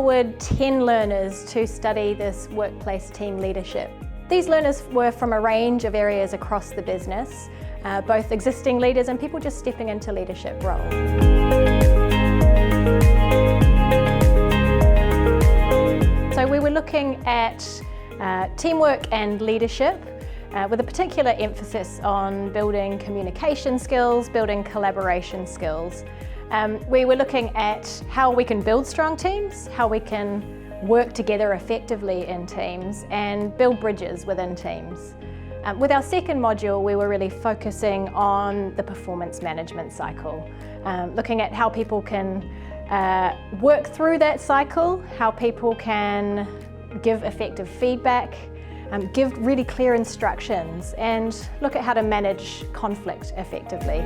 forward 10 learners to study this workplace team leadership. These learners were from a range of areas across the business, both existing leaders and people just stepping into leadership roles. So we were looking at teamwork and leadership with a particular emphasis on building communication skills, building collaboration skills. We were looking at how we can build strong teams, how we can work together effectively in teams and build bridges within teams. With our second module, we were really focusing on the performance management cycle, looking at how people can work through that cycle, how people can give effective feedback, give really clear instructions, and look at how to manage conflict effectively.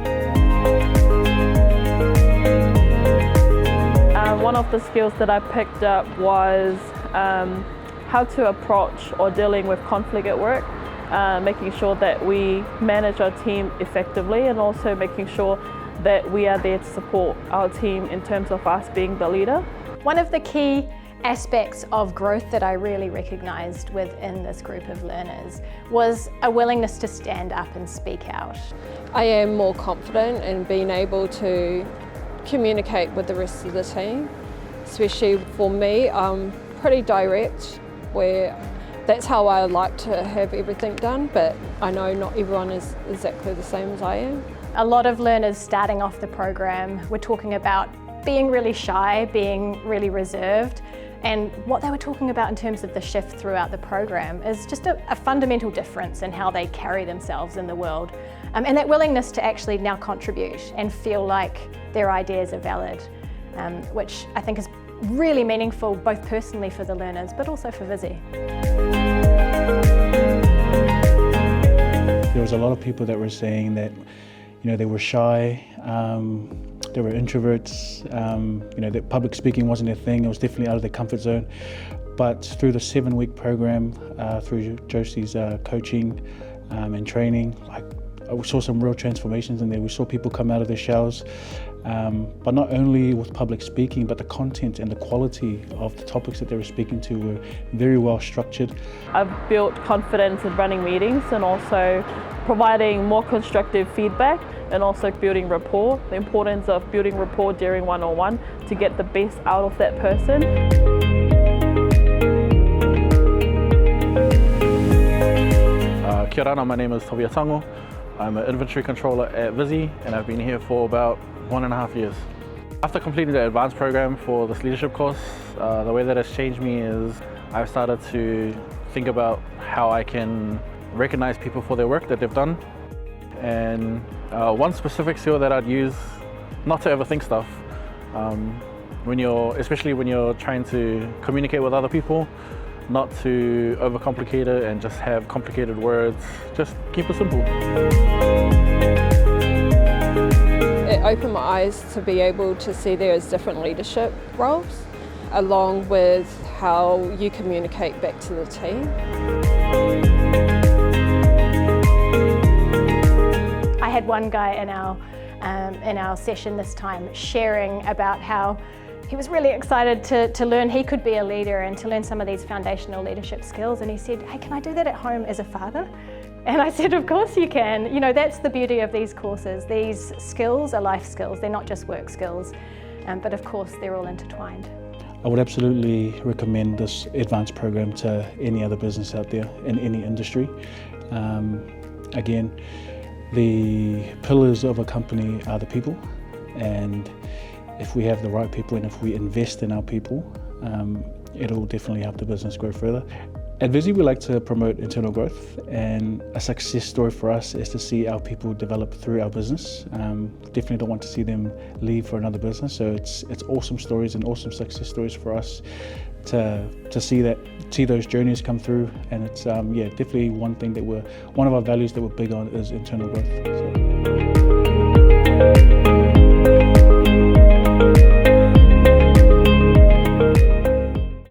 One of the skills that I picked up was how to approach or dealing with conflict at work, making sure that we manage our team effectively and also making sure that we are there to support our team in terms of us being the leader. One of the key aspects of growth that I really recognised within this group of learners was a willingness to stand up and speak out. I am more confident in being able to communicate with the rest of the team, especially for me. I'm pretty direct, where that's how I like to have everything done, but I know not everyone is exactly the same as I am. A lot of learners starting off the program were talking about being really shy, being really reserved, and what they were talking about in terms of the shift throughout the program is just a fundamental difference in how they carry themselves in the world, and that willingness to actually now contribute and feel like their ideas are valid, which I think is really meaningful both personally for the learners but also for Visy. There was a lot of people that were saying that they were shy, they were introverts, that public speaking wasn't their thing, it was definitely out of their comfort zone. But through the 7-week program, through Josie's coaching and training, we saw some real transformations in there. We saw people come out of their shells, but not only with public speaking, but the content and the quality of the topics that they were speaking to were very well structured. I've built confidence in running meetings and also providing more constructive feedback and also building rapport, the importance of building rapport during one-on-one to get the best out of that person. Kia ora, my name is Tobia Tango. I'm an inventory controller at Visy and I've been here for about 1.5 years. After completing the advanced program for this leadership course, the way that it's changed me is I've started to think about how I can recognize people for their work that they've done. And one specific skill that I'd use, not to overthink stuff, especially when you're trying to communicate with other people, not to overcomplicate it and just have complicated words, just keep it simple. It opened my eyes to be able to see there is different leadership roles, along with how you communicate back to the team. I had one guy in our session this time sharing about how he was really excited to learn he could be a leader and to learn some of these foundational leadership skills, and he said, "Hey, can I do that at home as a father?" And I said, "Of course you can. That's the beauty of these courses. These skills are life skills. They're not just work skills, but of course they're all intertwined." I would absolutely recommend this advanced program to any other business out there in any industry. Again, the pillars of a company are the people, and if we have the right people and if we invest in our people, it'll definitely help the business grow further. At Visy, we like to promote internal growth, and a success story for us is to see our people develop through our business. Definitely don't want to see them leave for another business, so it's awesome stories and awesome success stories for us to see those journeys come through, and it's definitely one of our values that we're big on is internal growth. So.